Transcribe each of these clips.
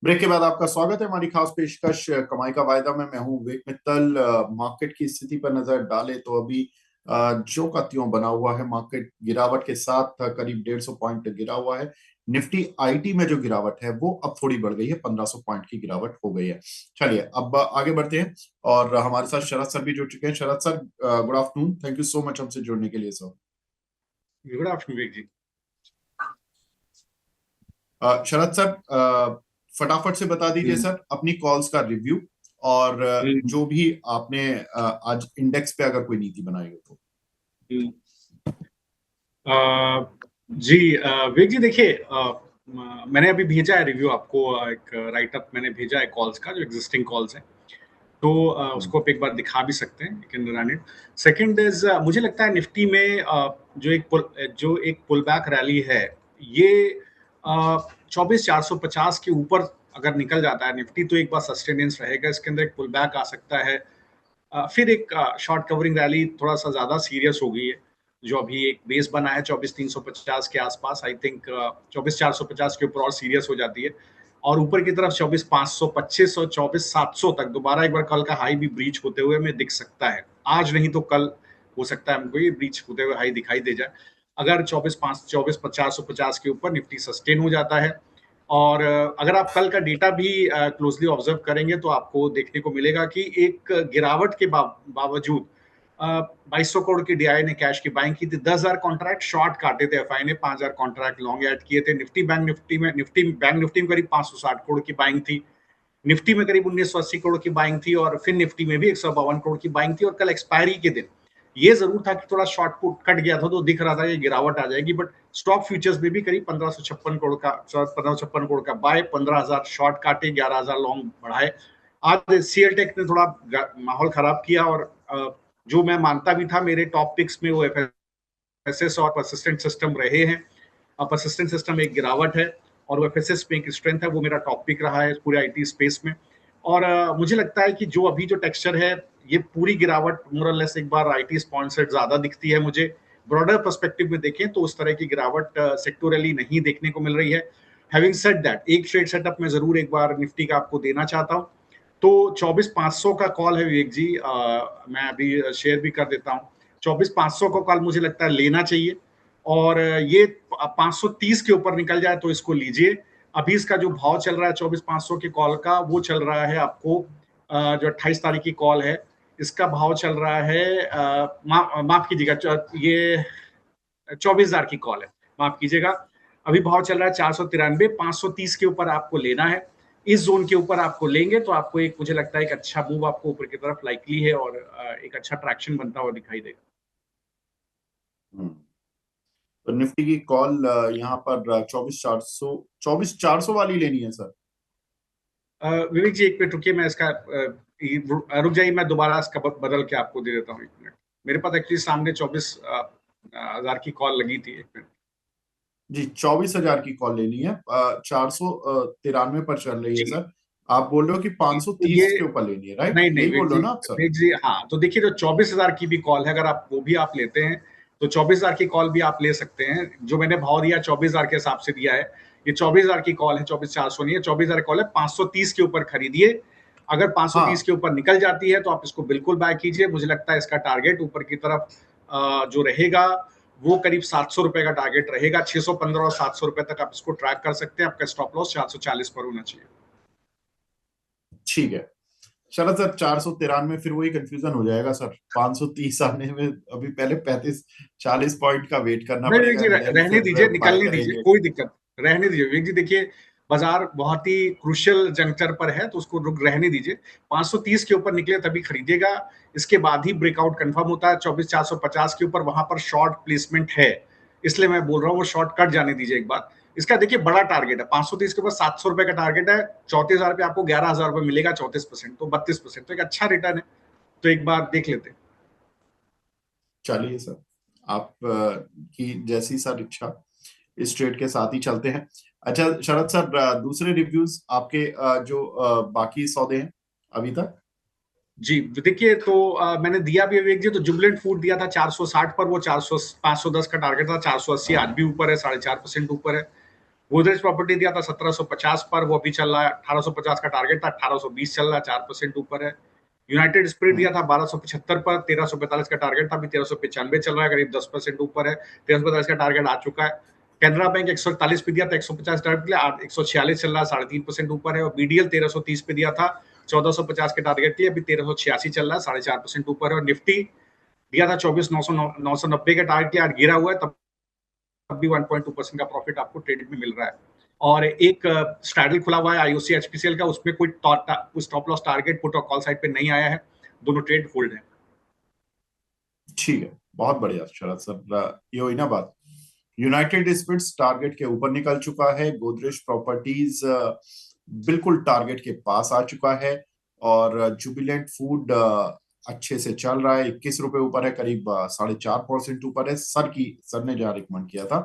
Break के बाद आपका स्वागत है हमारी खास पेशकश कमाई का वायदा में। मैं हूं विवेक मित्तल। मार्केट की स्थिति पर नजर डाले तो अभी जो का त्यों बना हुआ है। मार्केट गिरावट के साथ करीब 150 पॉइंट गिरा हुआ है। निफ्टी आईटी में जो गिरावट है वो अब थोड़ी बढ़ गई है, 1500 पॉइंट की गिरावट हो गई है। चलिए अब आगे बढ़ते हैं और हमारे साथ शरद सर भी जुड़ चुके हैं। Sharad sir, good afternoon, thank you so much हमसे जुड़ने के लिए sir. Good afternoon Vivek ji. Sharad sir, फटाफट से बता दीजिए हम्म, सर अपनी कॉल्स का रिव्यू और हम्म, जो भी आपने आज इंडेक्स पे अगर कोई नीति बनाई हो तो। हम्म। अ, जी विवेक जी देखिए, मैंने अभी भेजा है रिव्यू आपको। एक राइट अप मैंने भेजा है कॉल्स का, जो एग्जिस्टिंग कॉल्स है। तो हम्म, उसको आप एक बार दिखा भी सकते हैं, you can run it. Second is, मुझे लगता है निफ्टी में जो एक पुल बैक रैली है, ये 24,450 के ऊपर अगर निकल जाता है निफ्टी, तो एक बार सस्टेनेंस रहेगा, इसके अंदर एक पुल बैक आ सकता है। फिर एक शॉर्ट कवरिंग रैली थोड़ा सा ज्यादा सीरियस हो गई है। जो अभी एक बेस बना है 24,350 के आसपास, आई थिंक 24,450 के ऊपर और सीरियस हो जाती है। और ऊपर की तरफ 24,525 और 24,700 तक दोबारा एक बार कल का हाई भी ब्रीच होते हुए हमें दिख सकता है। आज नहीं तो कल हो सकता है हमको ये ब्रीच होते हुए हाई दिखाई दे जाए। अगर 24,550 के ऊपर निफ्टी सस्टेन हो जाता है। और अगर आप कल का डेटा भी क्लोजली ऑब्जर्व करेंगे, तो आपको देखने को मिलेगा कि एक गिरावट के बावजूद 2,200 करोड़ की डीआई ने कैश की बाइंग की थी। 10,000 कॉन्ट्रैक्ट शॉर्ट काटे थे एफआई ने, 5,000 कॉन्ट्रैक्ट लॉन्ग ऐड किए थे। निफ्टी बैंक निफ्टी में करीब 560 करोड़ की बाइंग थी। निफ्टी में करीब 1,980 करोड़ की बाइंग थी, और फिर निफ्टी में भी 152 करोड़ की बाइंग थी। और कल एक्सपायरी के दिन ये जरूर था कि थोड़ा शॉर्ट पुट कट गया था, तो दिख रहा था कि गिरावट आ जाएगी। बट स्टॉक फ्यूचर्स में भी करीब 1556 करोड़ का बाय, 15,000 शॉर्ट काटे, 11,000 लॉन्ग बढ़ाए। आज सीएल टेक ने थोड़ा माहौल खराब किया। और जो मैं मानता भी था, मेरे टॉप पिक्स में वो एफएसएस और परसिस्टेंट सिस्टम रहे हैं। परसिस्टेंट सिस्टम एक गिरावट है, और वो एफएसएस में एक स्ट्रेंथ है। वो मेरा टॉप पिक रहा है पूरे आईटी स्पेस में। और मुझे लगता है कि जो अभी जो टेक्सचर है, ये पूरी गिरावट मोरलेस एक बार आईटी स्पॉन्सर्ड ज्यादा दिखती है मुझे। ब्रॉडर पर्सपेक्टिव में देखें तो उस तरह की गिरावट सेक्टोरली नहीं देखने को मिल रही है। हैविंग सेड दैट, एक ट्रेड सेटअप में जरूर एक बार निफ्टी का आपको देना चाहता हूं। तो 24,500 का कॉल है विवेक जी, मैं अभी शेयर भी कर देता हूँ। 24,500 का कॉल मुझे लगता है लेना चाहिए। और ये 530 के ऊपर निकल जाए तो इसको लीजिए। अभी इसका जो भाव चल रहा है 24,500 के कॉल का, वो चल रहा है आपको, जो 28 तारीख की कॉल है, इसका भाव चल रहा है, माफ कीजिएगा, ये 24,000 की कॉल है, माफ कीजिएगा। अभी भाव चल रहा है 493, 530 के ऊपर आपको लेना है। इस जोन के ऊपर आपको लेंगे तो आपको एक, मुझे लगता है एक अच्छा मूव आपको ऊपर की तरफ लाइकली है, और एक अच्छा ट्रैक्शन बनता हुआ दिखाई देगा। हम्म। तो निफ्टी की कॉल यहाँ पर 24,400 वाली लेनी है सर। विवेक जी एक मिनट रुकिए, मैं इसका रुक जाइए, मैं दोबारा इसका बदल के आपको दे देता हूँ, एक मिनट। मेरे पास एक्चुअली सामने 24,000 की कॉल लगी थी, एक मिनट। जी, 24,000 की कॉल लेनी है। 493 पर चल रही है जी सर। आप बोल रहे हो कि जी, तो 530 ये, के ऊपर लेनी है, राइट? नहीं नहीं यही विवेक बोल रहे जी, हो ना आप सर? विवेक जी, हाँ, तो देखिए जो 24,000 की भी कॉल है, अगर आप वो भी आप लेते हैं, तो 24,000 की कॉल भी आप ले सकते हैं। जो मैंने भाव दिया 24,000 के हिसाब से दिया है। ये 24,000 की कॉल है, 24,400 नहीं है, 24,000 कॉल है। 530 के ऊपर खरीदिए। अगर 530 हाँ, के ऊपर निकल जाती है तो आप इसको बिल्कुल बाय कीजिए। मुझे लगता है इसका टारगेट ऊपर की तरफ जो रहेगा, वो करीब 700 रुपए का टारगेट रहेगा। 615 और 700 रुपए तक आप इसको ट्रैक कर सकते हैं। आपका स्टॉप लॉस 440 पर होना चाहिए। ठीक है। चलो सर, 493 फिर वही कंफ्यूजन हो जाएगा सर। 530 आने में अभी पहले 35-40 पॉइंट का वेट करना नहीं विवेक पड़ेगा जी, एंड देन रहने फिर दीजिए, बाय निकलने दीजिए, करेंगे। कोई दिक्कत, रहने दीजिए विवेक जी। देखिए बाजार बहुत ही क्रुशियल जंक्चर पर है, तो उसको रुक रहने दीजिए। 530 के ऊपर निकले तभी खरीदिएगा। इसके बाद ही ब्रेकआउट कंफर्म होता है 24,450 के ऊपर, वहां पर शॉर्ट प्लेसमेंट है। इसलिए मैं बोल रहा हूँ वो शॉर्ट कट जाने दीजिए एक बार। इसका देखिए बड़ा टारगेट है 530 के ऊपर, 700 रुपए का टारगेट है। 34,000 पे आपको 11,000 रुपए मिलेगा, 34%, तो 32%, तो एक अच्छा रिटर्न है। तो एक बार देख लेते हैं। चलिए सर, आप की जैसी सर इच्छा, इस ट्रेड के साथ ही चलते हैं। अच्छा शरद सर, दूसरे रिव्यूज आपके जो बाकी सौदे हैं अभी तक। जी देखिए, तो मैंने दिया भी विवेक जी, तो जुबलेंट फूड दिया था 460 पर, वो 400 510 का टारगेट था। 480 आज भी ऊपर है, 4.5% ऊपर है। गोदरेज प्रॉपर्टी दिया था 1750 पर, वो अभी चल रहा है 1850 का टारगेट था, 1820 चल रहा है, 4% ऊपर है। यूनाइटेड स्पिरिट दिया था 1275 पर, 1345 का टारगेट था, अभी 1395 चल रहा है, करीब 10% ऊपर है, 1345 का टारगेट आ चुका है। कैनरा बैंक 141 पे दिया था, 150 टारगेट के लिए 146 चल रहा है, 3.5% ऊपर है। और बीडीएल 1330 पे दिया था 1450 के टारगेट के लिए, अभी 1386 चल रहा है, 4.5% ऊपर है। और निफ्टी दिया था 24,990 के टारगेट के लिए, आज गिरा हुआ है, तब भी 1.2% का प्रॉफिट आपको ट्रेड में मिल रहा है। और एक स्ट्रैडल खुला हुआ है आईओसी एचपीसीएल का, उसमें कोई स्टॉप लॉस टारगेट पुट और कॉल साइड पे नहीं आया है, दोनों ट्रेड होल्ड है। ठीक है, बहुत बढ़िया शरद सर, ये हुई ना बात। यूनाइटेड स्पिरिट्स टारगेट के ऊपर निकल चुका है, गोदरेज प्रॉपर्टीज बिल्कुल टारगेट के पास आ चुका है, और जुबिलेंट फूड अच्छे से चल रहा है, 21 रुपए ऊपर है, करीब 4.5% ऊपर है। सर ने जहाँ रिकमेंड किया था।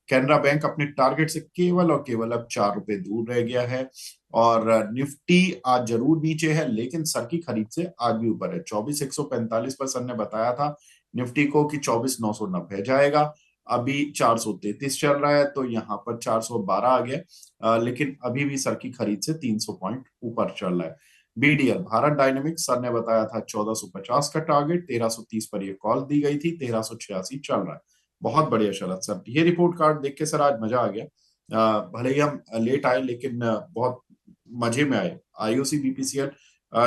कैनरा बैंक अपने टारगेट से केवल और केवल अब 4 रुपए दूर रह गया है। और निफ्टी आज जरूर नीचे है, लेकिन सर की खरीद से आज भी ऊपर है। 24,145 पर सर ने बताया था निफ्टी को कि 24,990 जाएगा, अभी 433 चल रहा है, तो यहाँ पर 412 आ गया। लेकिन अभी भी सर की खरीद से 300 पॉइंट ऊपर चल रहा है। बीडीएल भारत डायनेमिक्स सर ने बताया था 1450 का टारगेट, 1330 पर ये कॉल दी गई थी, 1386 चल रहा है। बहुत बढ़िया शरद सर, ये रिपोर्ट कार्ड देख के सर आज मजा आ गया। भले ही हम लेट आए, लेकिन बहुत मजे में आए। आईओसी बीपीसीएल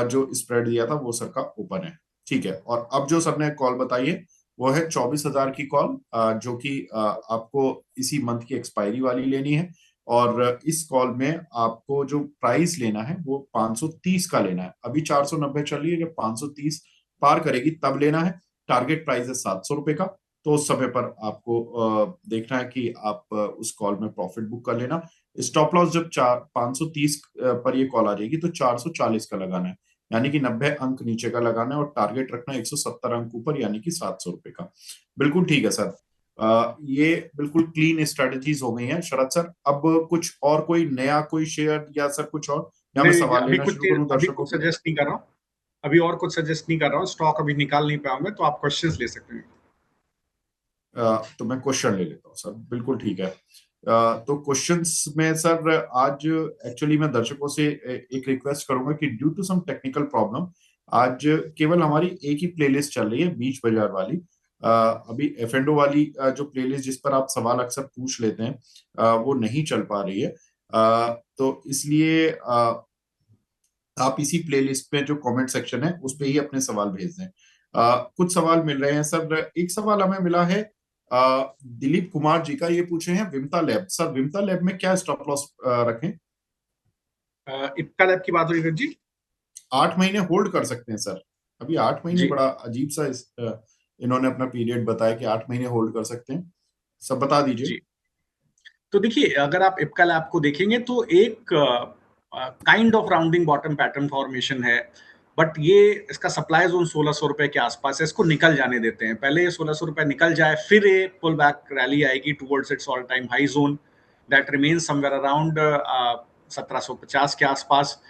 जो स्प्रेड दिया था वो सर का ओपन है। ठीक है, और अब जो सर ने कॉल बताई है वो है 24,000 की कॉल, जो कि आपको इसी मंथ की एक्सपायरी वाली लेनी है। और इस कॉल में आपको जो प्राइस लेना है वो 530 का लेना है। अभी 490 चल रही है, जब 530 पार करेगी तब लेना है। टारगेट प्राइस है 700 रुपए का, तो उस समय पर आपको देखना है कि आप उस कॉल में प्रॉफिट बुक कर लेना। स्टॉप लॉस जब 530 पर ये कॉल आ जाएगी तो 440 का लगाना है, यानी कि 90 अंक नीचे का लगाना है, और टारगेट रखना है 170 अंक ऊपर, यानी कि 700 रुपए का। बिल्कुल ठीक है सर। ये बिल्कुल क्लीन स्ट्रेटजीज हो गई हैं शरद सर। अब कुछ और कोई नया कोई शेयर या सर कुछ और, या मैं नहीं, सवाल लेना शुरू करूं अभी दर्शकों कुछ के? सजेस्ट नहीं कर रहा हूँ, अभी और कुछ सजेस्ट नहीं कर रहा हूँ, स्टॉक अभी निकाल नहीं पाऊंगा, तो आप क्वेश्चंस ले सकते हैं। तो मैं क्वेश्चन ले लेता हूँ सर, बिल्कुल ठीक है। तो क्वेश्चंस में सर आज एक्चुअली मैं दर्शकों से एक रिक्वेस्ट करूंगा कि due to some technical problem आज केवल हमारी एक ही प्लेलिस्ट चल रही है, बीच बाजार वाली। अभी एफएनडो वाली जो प्लेलिस्ट जिस पर आप सवाल अक्सर पूछ लेते हैं, वो नहीं चल पा रही है। तो इसलिए आप इसी प्लेलिस्ट में जो कमेंट सेक्शन है उस पे ही अपने सवाल भेज दें। कुछ सवाल मिल रहे हैं सर। एक सवाल हमें मिला है दिलीप कुमार जी का, ये पूछे हैं विमता लैब। सर विमता लैब में क्या स्टॉप लॉस रखें? इप्का लैब की बात हो रही है जी। 8 महीने होल्ड कर सकते हैं सर। अभी 8 महीने जी बड़ा अजीब सा इन्होंने अपना पीरियड बताया कि 8 महीने होल्ड कर सकते हैं। सब बता दीजिए। जी, तो देखिए, अगर आप इप्का लैब को देखेंगे तो एक kind of rounding bottom pattern formation है, बट ये इसका सप्लाई जोन 1600 रुपए के आसपास है। इसको निकल जाने देते हैं, पहले ये 1600 रुपए निकल जाए, फिर ये पुल बैक रैली आएगी towards it's all time high zone that remains somewhere around 1750 के आसपास।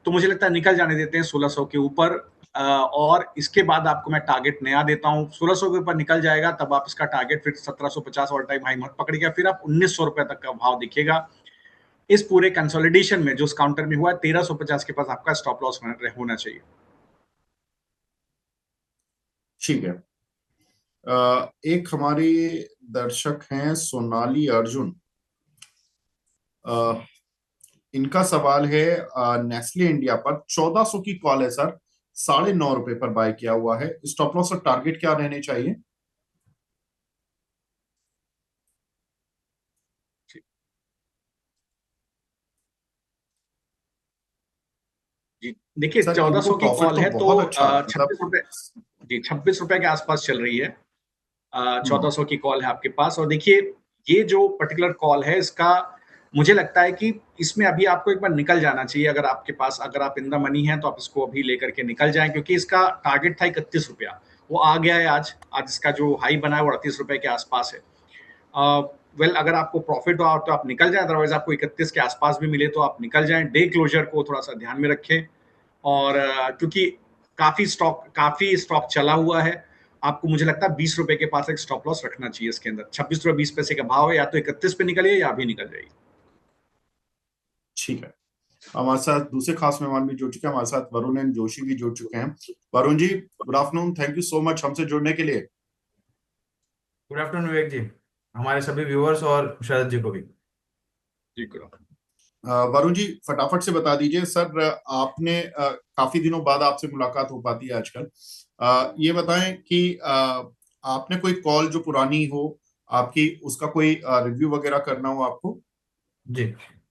तो मुझे लगता है निकल जाने देते हैं 1600 के ऊपर, और इसके बाद आपको मैं टारगेट नया देता हूँ। 1600 के ऊपर निकल जाएगा तब आप इसका टारगेट फिर 1750 ऑल टाइम हाई मत पकड़िएगा, फिर आप 1900 रुपए तक का भाव दिखेगा। इस पूरे कंसोलिडेशन में जो उस काउंटर में हुआ है 1350 के पास आपका स्टॉप लॉस होना चाहिए। ठीक है। एक हमारी दर्शक हैं सोनाली अर्जुन। इनका सवाल है नेस्ले इंडिया पर 1400 की कॉल है सर, 9.5 रुपए पर बाय किया हुआ है। स्टॉप लॉस और टारगेट क्या रहने चाहिए? जी, देखिए सर इनको 1400 की प्रॉफिट कॉल तो है तो बहुत अच्छा है, मतलब। 26 रुपए, जी 26 रुपए के आसपास चल रही है। 1400 की कॉल है आपके पास, और देखिए ये जो पर्टिकुलर कॉल है इसका मुझे लगता है कि इसमें अभी आपको एक बार निकल जाना चाहिए। अगर आपके पास, अगर आप इन द मनी हैं तो आप इसको अभी लेकर के निकल जाएं, क्योंकि इसका टारगेट था 31 रुपया, वो आ गया है आज। आज इसका जो हाई बना है वो 38 रुपए के आसपास है। वेल, अगर आपको प्रॉफिट हो तो आप निकल जाएं, अदरवाइज आपको 31 के आसपास भी मिले तो आप निकल जाएं। डे क्लोजर को थोड़ा सा ध्यान में रखें, और क्योंकि काफी स्टॉक चला हुआ है, आपको मुझे लगता है 20 रुपए के पास एक स्टॉप लॉस रखना चाहिए इसके अंदर। 26 रुपए 20 पैसे का भाव है, या तो 31 पे निकलिए या अभी निकल जाइए। ठीक है। हमारे साथ दूसरे खास मेहमान भी जुड़ चुके हैं, हमारे साथ वरुण एन जोशी भी जुड़ चुके हैं। Varun ji, good afternoon, thank you so much हमसे जुड़ने के लिए। गुड आफ्टरनून विवेक जी, हमारे सभी व्यूअर्स और शरद जी को भी। जी करो। वरुण जी, फटाफट से बता दीजिए सर, आपने काफी दिनों बाद आपसे मुलाकात हो पाती है आजकल। ये बताएं कि आपने कोई कॉल जो पुरानी हो आपकी, उसका कोई रिव्यू वगैरह करना हो आपको। जी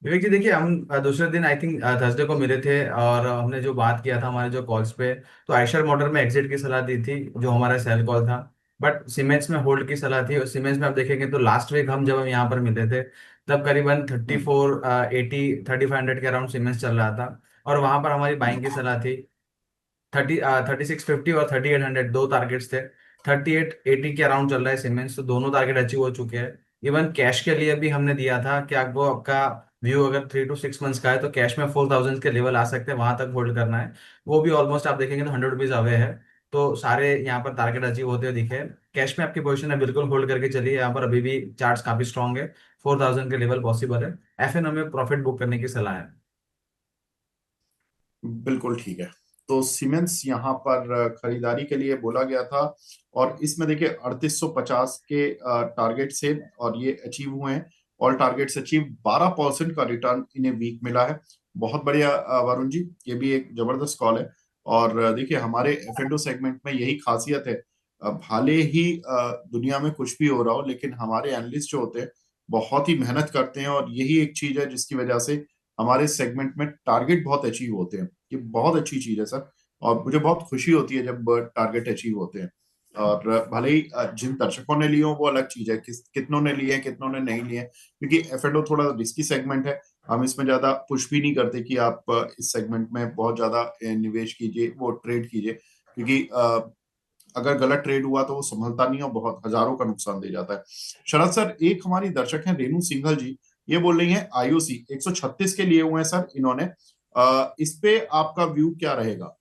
विवेक जी, देखिए हम दूसरे दिन आई थिंक थर्सडे को मिले थे और हमने जो बात किया था हमारे जो कॉल्स पे, तो आयशर मोटर में एग्जिट की सलाह दी थी जो हमारा सेल कॉल था। बट सीमेंट्स में होल्ड की सलाह थी, और सीमेंट्स में आप देखेंगे तो लास्ट वीक हम यहाँ पर मिले थे तब करीबन 3480 3500 के अराउंड सीमेंट्स चल रहा था। और वहां पर हमारी बाइंग की सलाह थी 3650 और 3800, दो टारगेट्स थे। 3880 के अराउंड चल रहा है सीमेंस, तो दोनों टारगेट अचीव हो चुके हैं। इवन कैश के लिए भी हमने दिया था कि आपको आपका व्यू अगर 3 to 6 मंथ्स का है तो कैश में 4000 के लेवल आ सकते हैं, वहां तक होल्ड करना है। वो भी ऑलमोस्ट आप देखेंगे तो 100 रुपीज अवे है। तो सारे यहाँ पर टारगेट अचीव होते हुए दिखे। कैश में आपकी पोजीशन है, बिल्कुल होल्ड करके चलिए, यहाँ पर अभी भी चार्ट्स काफी स्ट्रॉन्ग है। 4000 के लेवल पॉसिबल है। एफएन में प्रॉफिट बुक करने की सलाह है। बिल्कुल ठीक है। तो सीमेंस यहाँ पर खरीदारी के लिए बोला गया था, और इसमें देखिए 3850 के टारगेट से, और ये अचीव हुए हैं। ऑल टारगेट्स अचीव, 12% का रिटर्न इन्हें वीक मिला है। बहुत बढ़िया वरुण जी, ये भी एक जबरदस्त कॉल है। और देखिए हमारे एफ सेगमेंट में यही खासियत है। भले ही दुनिया में कुछ भी हो रहा हो, लेकिन हमारे एनालिस्ट जो होते हैं बहुत ही मेहनत करते हैं, और यही एक चीज है जिसकी वजह से हमारे सेगमेंट में टारगेट बहुत अचीव होते हैं। ये बहुत अच्छी चीज है सर, और मुझे बहुत खुशी होती है जब टारगेट अचीव होते हैं। और भले ही जिन दर्शकों ने लिए हो वो अलग चीज है, कितनों ने लिए हैं कितनों ने नहीं लिए हैं, क्योंकि एफ थोड़ा रिस्की सेगमेंट है। हम इसमें ज्यादा पुश भी नहीं करते कि आप इस सेगमेंट में बहुत ज्यादा निवेश कीजिए, वो ट्रेड कीजिए, क्योंकि अगर गलत ट्रेड हुआ तो वो संभलता नहीं और बहुत हजारों का नुकसान दे जाता है। शरद सर, एक हमारी दर्शक है रेनू सिंघल जी, ये बोल रही हैं आईओसी 136 के लिए हुए हैं सर इन्होंने। इस पे आपका व्यू क्या रहेगा।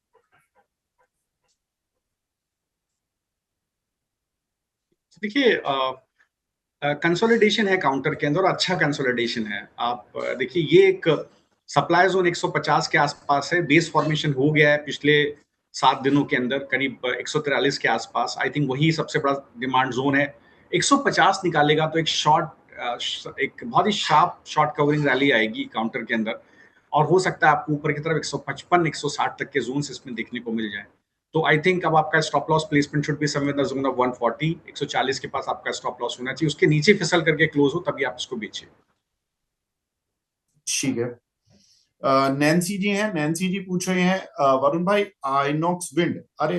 देखिए कंसोलिडेशन है काउंटर के अंदर, अच्छा कंसोलिडेशन है। आप देखिए ये एक सप्लाई जोन 150 के आसपास है, बेस फॉर्मेशन हो गया है पिछले 7 दिनों के अंदर करीब 143 के आसपास। आई थिंक वही सबसे बड़ा डिमांड जोन है। 150 निकालेगा तो एक एक बहुत ही शार्प शॉर्ट कवरिंग रैली आएगी काउंटर के अंदर, और हो सकता है आपको ऊपर की तरफ 155 160 तक के जोन्स इसमें देखने को मिल जाए। तो आई थिंक अब आपका stop loss placement should be somewhere in the zone of 140 140 के पास आपका स्टॉप लॉस होना चाहिए, उसके नीचे फिसल करके क्लोज हो तभी आप इसको बेचिए। ठीक है। नैन्सी जी हैं, नैन्सी जी पूछ रहे हैं वरुण भाई आइनॉक्स विंड, अरे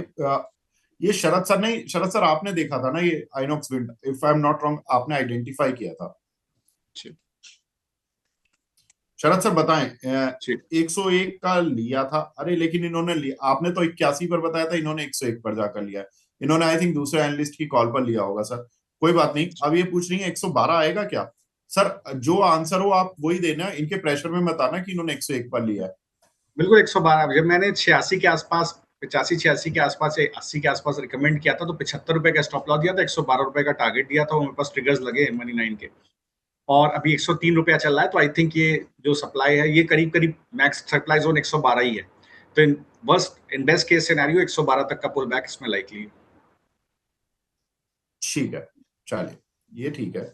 ये शरद सर नहीं, शरद सर आपने देखा था ना ये INOX wind, if I am not wrong आपने आइडेंटिफाई किया था। शरद सर बताएं, 101 का लिया था, अरे लेकिन इन्होंने लिया, आपने तो 81 पर बताया था, इन्होंने 101 पर जाकर लिया है। इन्होंने आई थिंक दूसरे एनालिस्ट की कॉल पर लिया होगा सर। कोई बात नहीं, अब ये पूछ रही है 112 आएगा क्या। सर जो आंसर हो आप वही देना, इनके प्रेशर में मत आना कि इन्होंने 101 पर लिया है। बिल्कुल 112। जब मैंने 86 के आसपास 85 86 के आसपास 80 के आसपास रिकमेंड किया था तो 75 रुपए का स्टॉप लॉस दिया था, 112 रुपए का टारगेट दिया था, मेरे पास ट्रिगर्स लगे मनी 9 के, और अभी 103 रुपया चल रहा है। तो आई थिंक ये जो सप्लाई है ये करीब करीब मैक्स सप्लाई जोन 112 ही है। तो इन बेस्ट केस सिनेरियो 112 तक का पुल बैक इसमें लाइकली है। ठीक है, चलिए ये ठीक है।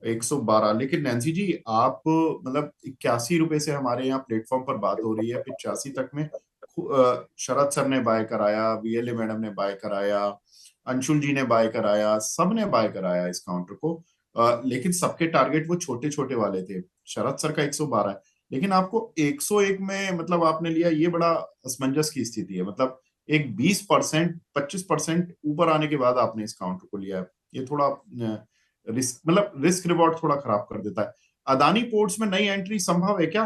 112, लेकिन नैन्सी जी आप मतलब 81 रुपए से हमारे यहाँ प्लेटफॉर्म पर बात हो रही है, 85 तक में शरद सर ने बाय कराया, वीएलए मैडम ने बाय कराया, अंशुल जी ने बाय कराया, सब ने बाय कराया इस काउंटर को। लेकिन सबके टारगेट वो छोटे छोटे वाले थे। शरद सर का 112 है, लेकिन आपको 101 में मतलब आपने लिया, ये बड़ा असमंजस की स्थिति है। मतलब एक 20% 25% ऊपर आने के बाद आपने इस काउंटर को लिया है, ये थोड़ा रिस्क, मतलब रिस्क रिवॉर्ड थोड़ा खराब कर देता है। अदानी पोर्ट्स में नई एंट्री संभव है क्या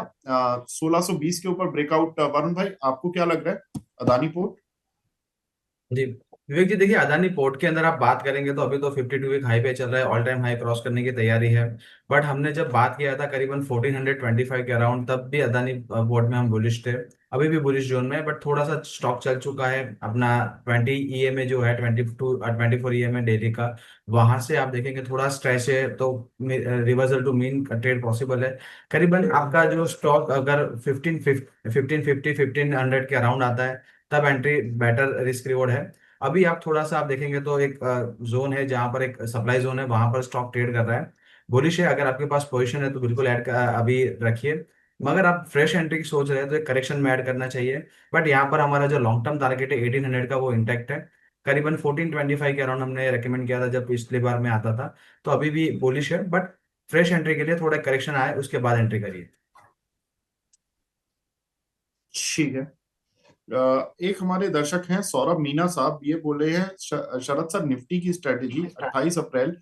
1620 के ऊपर ब्रेकआउट। वरुण भाई आपको क्या लग रहा है अदानी पोर्ट। जी विवेक जी देखिए, अदानी पोर्ट के अंदर आप बात करेंगे तो अभी तो 52 वीक हाई पे चल रहा है, ऑल टाइम हाई क्रॉस करने की तैयारी है। बट हमने जब बात किया था करीबन 1425 के अराउंड, तब भी अदानी पोर्ट में हम बुलिश थे। अभी भी बुलिश जोन में है, बट थोड़ा सा स्टॉक चल चुका है अपना 20 EMA जो है, 24 EMA डेली का, वहां से आप देखेंगे थोड़ा स्ट्रेच है, तो reversal to mean trade possible है। करीबन आपका जो स्टॉक अगर 1550 1500 के अराउंड आता है, तब एंट्री बेटर रिस्क रिवॉर्ड है। अभी आप थोड़ा सा आप देखेंगे तो एक जोन है जहां पर एक सप्लाई जोन है, वहां पर स्टॉक ट्रेड कर रहा है। बुलिश है, अगर आपके पास पोजीशन है तो बिल्कुल ऐड अभी रखिए। मगर आप फ्रेश एंट्री की सोच रहे हैं तो एक करेक्शन में ऐड करना चाहिए। बट यहाँ पर हमारा जो लॉन्ग टर्म टारगेट है 1800 का, वो इंटैक्ट है। करीबन 1425 के अराउंड हमने रेकमेंड किया था जब पिछली बार में आता था। तो अभी भी बुलिश है, बट फ्रेश एंट्री के लिए थोड़ा करेक्शन आए उसके बाद एंट्री करिए। ठीक है। एक हमारे दर्शक हैं सौरभ मीना साहब, ये बोले हैं शरद सर, निफ्टी की स्ट्रेटेजी 28 अप्रैल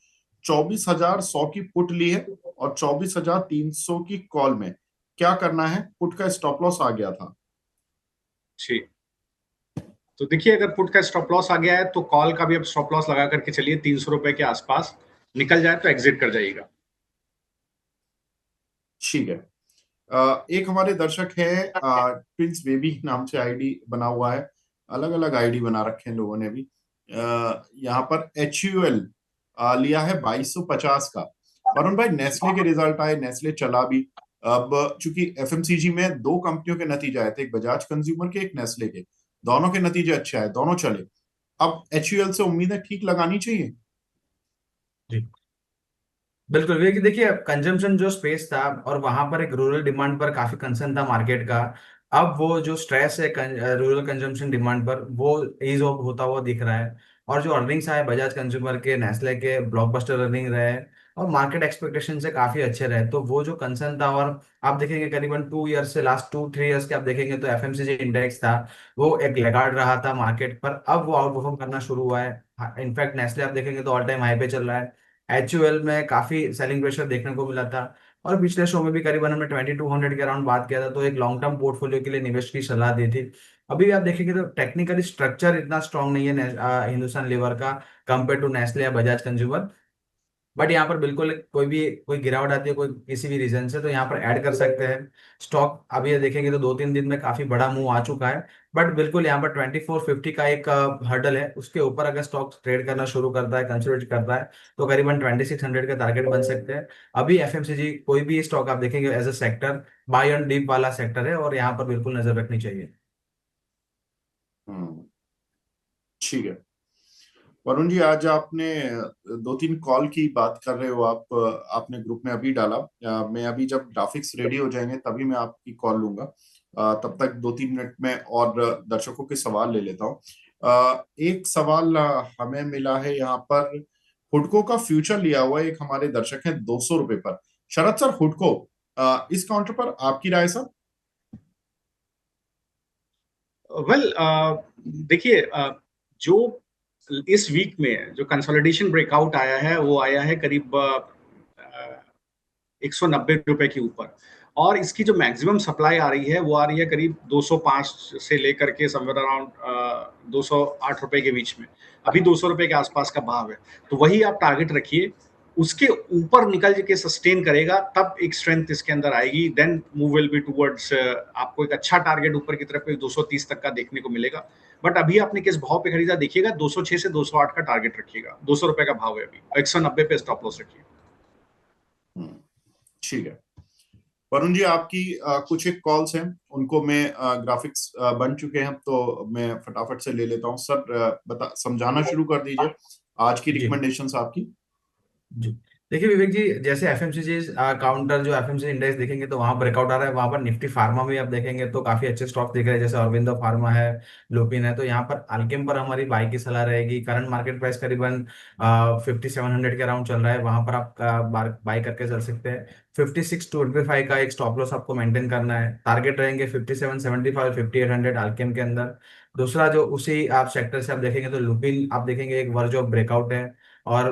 24,100 की पुट ली है और 24,300 की कॉल में, क्या करना है? पुट का स्टॉप लॉस आ गया था। ठीक, तो देखिए अगर पुट का स्टॉप लॉस आ गया है तो कॉल का भी अब स्टॉप लॉस लगा करके चलिए, 300 रुपए के आसपास निकल जाए तो एग्जिट कर जाइएगा। ठीक है। एक हमारे दर्शक है प्रिंस बेबी नाम से आईडी बना हुआ है, अलग अलग आईडी बना रखे हैं लोगों ने भी। यहाँ पर HUL लिया है 2250 का। वरुण भाई, नेस्ले के रिजल्ट आए, नेस्ले चला भी। अब चूंकि FMCG में दो कंपनियों के नतीजे आए थे, एक बजाज कंज्यूमर के, एक नेस्ले के, दोनों के नतीजे अच्छे आए, दोनों चले। अब HUL से उम्मीदें ठीक लगानी चाहिए। जी बिल्कुल भैया, कि देखिए कंजम्पशन जो स्पेस था और वहां पर एक रूरल डिमांड पर काफी कंसर्न था मार्केट का। अब वो जो स्ट्रेस है रूरल कंजम्पशन डिमांड पर, वो ईज ऑफ होता हुआ दिख रहा है। और जो अर्निंग्स आए बजाज कंज्यूमर के, नेस्ले के, ब्लॉकबस्टर अर्निंग रहे और मार्केट एक्सपेक्टेशन से काफी अच्छे रहे, तो वो जो कंसर्न था, और आप देखेंगे करीबन 2 ईयर्स से, लास्ट 2-3 ईयर्स के आप देखेंगे तो FMCG इंडेक्स था, वो एक लेगार्ड रहा था मार्केट पर, अब वो आउट परफॉर्म करना शुरू हुआ है। इनफैक्ट नेस्ले आप देखेंगे तो ऑल टाइम हाई पे चल रहा है। HUL में काफी सेलिंग प्रेशर देखने को मिला था। और पिछले शो में भी करीबन हमने 2200 के अराउंड बात किया था, तो एक लॉन्ग टर्म पोर्टफोलियो के लिए निवेश की सलाह दी थी। अभी भी आप देखेंगे तो टेक्निकली स्ट्रक्चर इतना स्ट्रांग नहीं है हिंदुस्तान लीवर का, कंपेयर टू नेस्ले या बजाज कंज्यूमर। बट यहाँ पर बिल्कुल कोई गिरावट आती है कोई किसी भी रीजन से, तो यहाँ पर ऐड कर सकते हैं स्टॉक। अभी ये देखेंगे तो 2-3 दिन में काफी बड़ा मूव आ चुका है। बट बिल्कुल यहाँ पर 2450 का एक हर्डल है, उसके ऊपर अगर स्टॉक ट्रेड करना शुरू करता है, कंसोलिडेट करता है, तो करीबन 2600 के टारगेट बन सकते हैं। अभी FMCG कोई भी स्टॉक आप देखेंगे as a sector, buy on dip वाला सेक्टर है, और यहाँ पर बिल्कुल नजर रखनी चाहिए। हम्म, ठीक है। वरुण जी, आज आपने दो तीन कॉल की बात कर रहे हो, आप आपने ग्रुप में अभी डाला। मैं अभी जब ग्राफिक्स रेडी हो जाएंगे तभी मैं आपकी कॉल लूंगा। तब तक 2-3 मिनट में और दर्शकों के सवाल ले लेता हूँ। एक सवाल हमें मिला है यहाँ पर, हुडको का फ्यूचर लिया हुआ है, एक हमारे दर्शक है 200 रुपए पर। शरद सर, हुडको इस काउंटर पर आपकी राय सर? वेल देखिए जो इस वीक में जो कंसोलिडेशन ब्रेकआउट आया है वो आया है करीब 190 रुपए के ऊपर, और इसकी जो मैक्सिमम सप्लाई आ रही है वो आ रही है करीब 205 से लेकर के समवेयर अराउंड 208 रुपए के बीच में। अभी 200 रुपए के आसपास का भाव है, तो वही आप टारगेट रखिए। उसके ऊपर निकल के सस्टेन करेगा तब एक स्ट्रेंथ इसके अंदर आएगी, then move will be towards, आपको एक अच्छा टारगेट ऊपर की तरफ 230 तक का देखने को मिलेगा। बट अभी आपने किस भाव पे खरीदा देखिएगा, 206 से 208 का टारगेट रखिएगा। 200 रुपए का भाव है अभी, 190 पे स्टॉप लॉस रखिए। ठीक है। वरुण जी, आपकी कुछ एक कॉल्स हैं, उनको मैं ग्राफिक्स बन चुके हैं तो मैं फटाफट से ले लेता हूँ। सर बता, समझाना शुरू कर दीजिए आज की जी रिकमेंडेशंस आपकी। जी देखिए विवेक जी, जैसे FMCG काउंटर जो FMCG इंडेक्स देखेंगे तो वहां ब्रेकआउट आ रहा है, वहां पर निफ्टी फार्मा में आप देखेंगे तो काफी अच्छे स्टॉक दिख रहे हैं, जैसे अरविंदो फार्मा है, लुपिन है। तो यहाँ पर अल्केम पर हमारी बाई की सलाह रहेगी। करंट मार्केट प्राइस करीबन 5700 के अराउंड चल रहा है, वहां पर आप बाई करके चल सकते हैं। 56-25 का एक स्टॉप लॉस आपको मेंटेन करना है। टारगेट रहेंगे 5775, 5800 अल्केम के अंदर। दूसरा जो उसी आप सेक्टर से आप देखेंगे तो लुपिन आप देखेंगे एक वर्ज ऑफ ब्रेकआउट है, और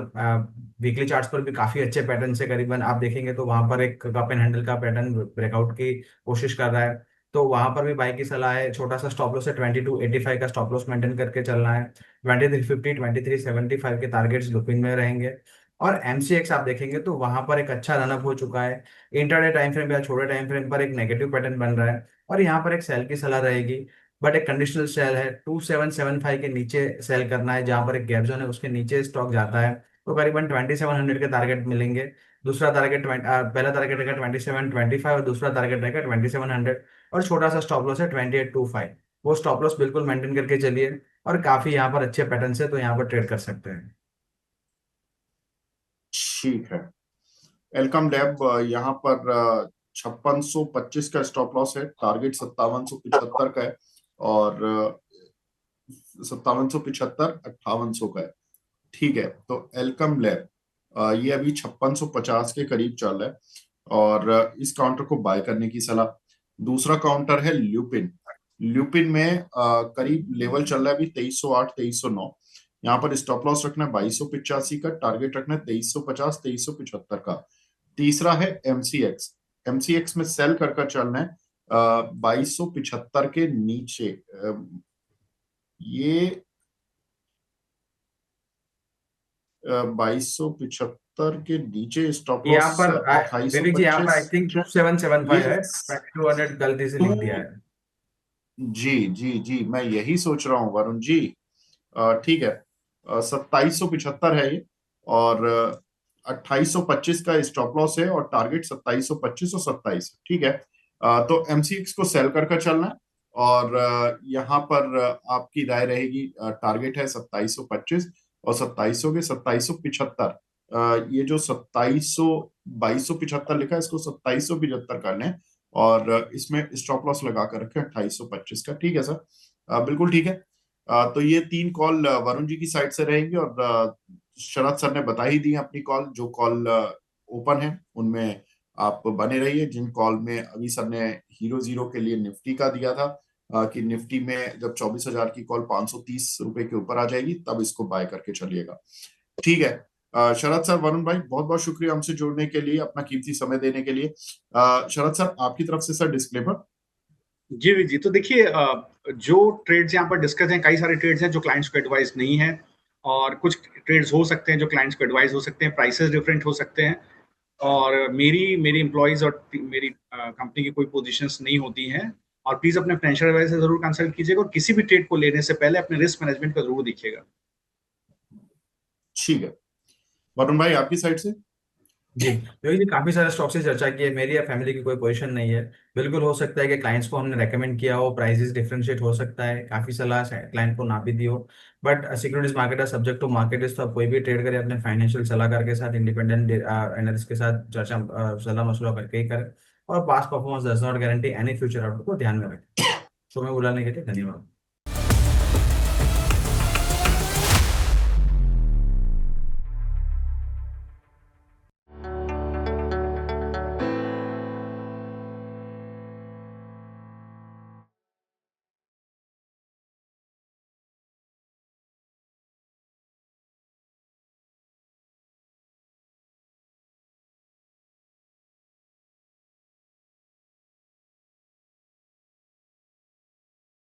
वीकली चार्ट्स पर भी काफी अच्छे पैटर्न से करीबन आप देखेंगे तो वहां पर एक कप एंड हैंडल का पैटर्न ब्रेकआउट की कोशिश कर रहा है। तो वहां पर भी बाई की सलाह है। छोटा सा स्टॉप लॉस है, 2285 का स्टॉप लॉस मेंटेन करके चलना है। 2350 2375 के टारगेट्स लुपिन में रहेंगे। और एमसीएक्स आप देखेंगे तो वहां पर एक अच्छा रनअप हो चुका है। इंटरडे टाइम फ्रेम या छोटे टाइम फ्रेम पर एक नेगेटिव पैटर्न बन रहा है, और यहाँ पर एक सेल की सलाह रहेगी। बट एक कंडीशनल सेल है, 2775 के नीचे सेल करना है, जहां पर एक गैप जोन है उसके नीचे स्टॉक जाता है तो करीबन 2700 के टारगेट मिलेंगे। दूसरा टारगेट पहला टारगेट रहेगा 2725, और दूसरा टारगेट रहेगा 2700। और छोटा सा स्टॉप लॉस है 2825। वो स्टॉप लॉस बिल्कुल मेंटेन करके चलिए, और काफी यहाँ पर अच्छे पैटर्न से तो यहाँ पर ट्रेड कर सकते हैं। ठीक है। एलकम लैब यहाँ पर 5625 का स्टॉप लॉस है, टारगेट 5775 का है, और 5775 5800 का है। ठीक है, तो एलकम लैब ये अभी 5650 के करीब चल रहा है, और इस काउंटर को बाय करने की सलाह। दूसरा काउंटर है ल्यूपिन। ल्यूपिन में करीब लेवल चल रहा है अभी 2308 2309। यहाँ पर स्टॉप लॉस रखना है 2285 का, टारगेट रखना है 2350 2375 का। तीसरा है एमसीएक्स। एमसीएक्स में सेल कर चलना है 2275 के नीचे। ये 2275 के नीचे स्टॉप यहाँ लॉस पर विवेक जी, यहाँ पर आई 2825। थिंक 2775 ये है, 200 गलती से लिख दिया टू, है। जी जी जी, मैं यही सोच रहा हूँ वरुण जी। ठीक है, 2775 है ये, और 2825 का स्टॉप लॉस है, और टारगेट 2725 और 27। ठीक है, तो एमसीएक्स को सेल कर चलना है, और यहाँ पर आपकी राय रहेगी। टारगेट है 2725, और 2700 के 2775। ये जो 2275 लिखा है, इसको 2775 करने हैं, और इसमें स्टॉप लॉस लगा कर रखे 2825 का। ठीक है सर, बिल्कुल ठीक है। तो ये तीन कॉल वरुण जी की साइड से रहेंगी, और शरद सर ने बता ही दी अपनी कॉल। जो कॉल ओपन है उनमें आप बने रहिए। जिन कॉल में अभी सर ने हीरो जीरो के लिए निफ्टी का दिया था, कि निफ्टी में जब 24,000 की कॉल 530 रुपए के ऊपर आ जाएगी तब इसको बाय करके चलिएगा। ठीक है, शरद सर, वरुण भाई, बहुत बहुत शुक्रिया हमसे जुड़ने के लिए, अपना कीमती समय देने के लिए। शरद सर, आपकी तरफ से सर डिस्क्लेमर। जी जी, तो देखिए, जो ट्रेड्स यहाँ पर डिस्कस हैं, कई सारे ट्रेड्स हैं जो क्लाइंट्स को एडवाइस नहीं है, और कुछ ट्रेड्स हो सकते हैं जो क्लाइंट्स को एडवाइस हो सकते हैं, प्राइसेस डिफरेंट हो सकते हैं, और मेरी मेरी एम्प्लॉयज और मेरी कंपनी की कोई पोजीशंस नहीं होती हैं। और प्लीज अपने फाइनेंशियल एडवाइजर जरूर कंसल्ट कीजिएगा, और किसी भी ट्रेड को लेने से पहले अपने रिस्क मैनेजमेंट का जरूर देखिएगा। ठीक है, वरुण भाई आपकी साइड से। जी, क्योंकि जी काफी सारे स्टॉक से चर्चा की है, मेरी या फैमिली की कोई पोजीशन नहीं है। बिल्कुल हो सकता है कि क्लाइंट्स को हमने रेकमेंड किया हो, प्राइसेस डिफरेंशिएट हो सकता है, काफी सलाह क्लाइंट को ना भी दी हो। बट सिक्योरिटीज मार्केट है, सब्जेक्ट टू मार्केट इज, तो आप कोई भी ट्रेड करें अपने फाइनेंशियल सलाहकार के साथ, इंडिपेंडेंट एनालिस्ट के साथ चर्चा सलाह मशवरा करके ही करें। और past performance does not guarantee any future output को ध्यान में रखें। शो में बुलाने के लिए धन्यवाद।